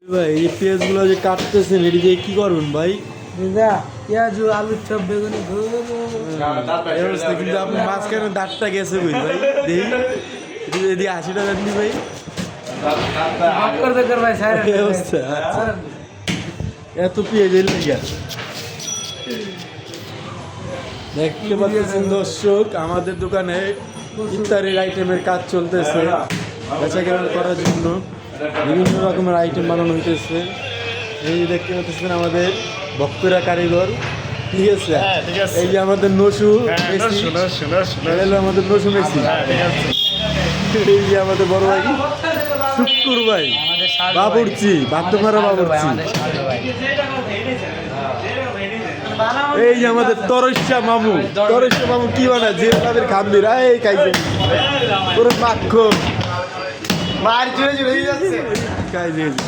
ভাই এই পেঁয়াজগুলো যে কাটতেছেন এটি দিয়ে কি করবেন ভাই? পেঁয়াজ আলুর চপ বেগুনি কিন্তু আপনার মাঝখানে দাঁতটা গেছে বুঝ ভাই দেখি 80 টাকা দিন ভাই এই অবস্থা। আচ্ছা, এত পেঁয়াজ এর লিগা দেখতে পাচ্ছেন দর্শক, আমাদের দোকানে ইফতারের আইটেমের কাজ চলতেছে, বেচাকেনা করার জন্য বিভিন্ন রকমের আইটেম বানানো হইতেছে। এই যে দেখতে পাচ্ছেন আমাদের ভক্তরা কারিগর, ঠিক আছে? এই যে আমাদের নসু মেসি, আমাদের নসু মেসি, এই যে আমাদের বড় ভাই শুক্কুর ভাই, বাবুর্চি বাদ্যমারা বাবুর্চি, এই যে আমাদের তরস্যা মামু কি বানায় যে তাদের খাম্বির এই খাইছে পুরো মাখন মার জুড়ে জুড়ে যাচ্ছে খাই দিয়েছে।